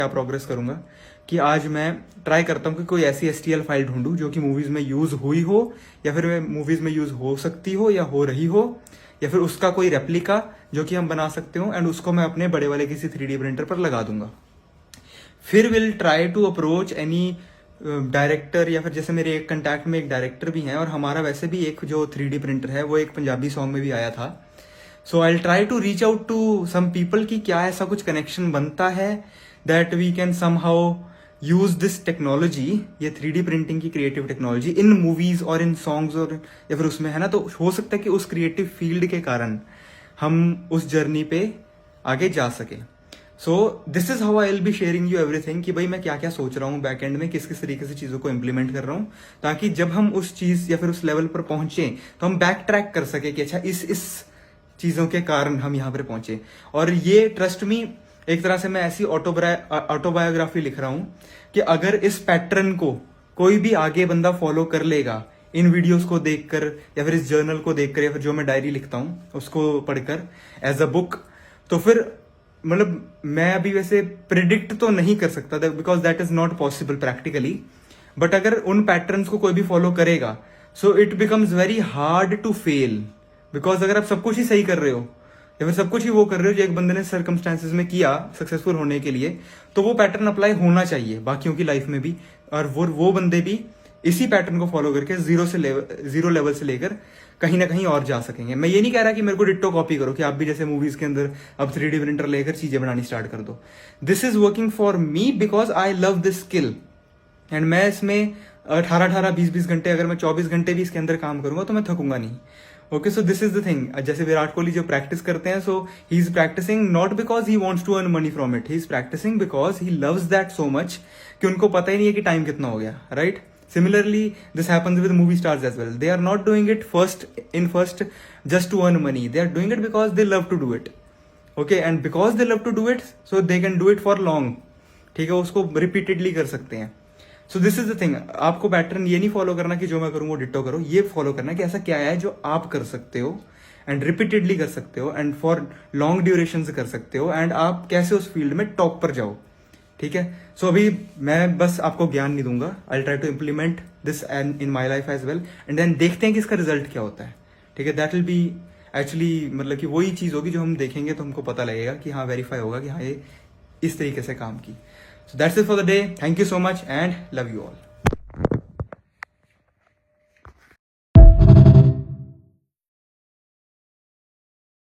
क्या प्रोग्रेस करूंगा कि आज मैं ट्राई करता हूँ कि कोई ऐसी STL फाइल ढूंढूं जो कि मूवीज में यूज हुई हो, या फिर मूवीज में यूज हो सकती हो या हो रही हो, या फिर उसका कोई रेप्लिका जो कि हम बना सकते हो, एंड उसको मैं अपने बड़े वाले किसी 3D प्रिंटर पर लगा दूंगा। फिर will try to approach any director, या फिर जैसे मेरे एक कंटैक्ट में एक डायरेक्टर भी हैं, और हमारा वैसे भी एक जो 3D प्रिंटर है वो एक पंजाबी सॉन्ग में भी आया था। So I try to reach out to some people कि क्या ऐसा कुछ कनेक्शन बनता है that we can somehow use this technology, ये 3D प्रिंटिंग की क्रिएटिव टेक्नोलॉजी इन मूवीज और इन सॉन्ग्स, और या फिर उसमें है ना, तो हो सकता है कि उस क्रिएटिव फील्ड के कारण हम उस जर्नी पे आगे जा सके। सो this is how I will be sharing you everything कि भाई मैं क्या क्या सोच रहा हूँ बैक एंड में, किस किस तरीके से चीजों को इम्प्लीमेंट कर रहा हूँ, ताकि जब हम उस चीज या फिर उस लेवल पर पहुंचे तो हम बैक ट्रैक कर सके कि अच्छा इस चीजों के कारण हम यहाँ पर पहुंचे। और ये ट्रस्ट मी, एक तरह से मैं ऐसी ऑटोबायोग्राफी लिख रहा हूं कि अगर इस पैटर्न को कोई भी आगे बंदा फॉलो कर लेगा, इन वीडियोस को देखकर या फिर इस जर्नल को देखकर या फिर जो मैं डायरी लिखता हूं उसको पढ़कर एज अ बुक, तो फिर मतलब मैं अभी वैसे प्रिडिक्ट तो नहीं कर सकता because that is not possible practically, but अगर उन पैटर्न्स को कोई भी फॉलो करेगा so it becomes very hard to fail. Because अगर आप सब कुछ ही सही कर रहे हो या फिर सब कुछ ही वो कर रहे हो जो एक बंदे ने सर्कमस्टांसेस में किया सक्सेसफुल होने के लिए, तो वो पैटर्न अप्लाई होना चाहिए बाकियों की लाइफ में भी, और वो बंदे भी इसी पैटर्न को फॉलो करके जीरो लेवल से लेकर कहीं ना कहीं और जा सकेंगे। मैं ये नहीं कह रहा कि मेरे को डिट्टो कॉपी करो, कि आप भी जैसे मूवीज के अंदर अब 3D प्रिंटर लेकर चीजें बनानी स्टार्ट कर दो। This is working for me because I love this skill, and मैं इसमें 18-20 घंटे, अगर मैं 24 घंटे भी इसके अंदर काम करूंगा तो मैं थकूंगा नहीं। Okay, so this is the thing. जैसे विराट कोहली जो प्रैक्टिस करते हैं, so he is practicing not because he wants to earn money from it, he is practicing because he loves that so much कि उनको पता ही नहीं है कि टाइम कितना हो गया, right? Similarly this happens with movie stars as well. They are not doing it first just to earn money, they are doing it because they love to do it. Okay, and because they love to do it so they can do it for long. ठीक है, उसको repeatedly कर सकते हैं। So this is the thing, आपको pattern ये नहीं follow करना कि जो मैं करूँ वो डिट्टो करो, ये फॉलो करना कि ऐसा क्या है जो आप कर सकते हो एंड रिपीटेडली कर सकते हो एंड फॉर लॉन्ग ड्यूरेशन से कर सकते हो, एंड आप कैसे उस फील्ड में टॉप पर जाओ। ठीक है, सो अभी मैं बस आपको ज्ञान नहीं दूंगा, I try to implement this and in my life as well, and then देखते हैं कि इसका रिजल्ट क्या होता है। ठीक है, दैट विल बी एक्चुअली मतलब कि वही चीज होगी जो हम देखेंगे तो हमको पता लगेगा कि हाँ वेरीफाई होगा कि हाँ ये इस तरीके से काम की। So that's it for the day. Thank you so much and love you all.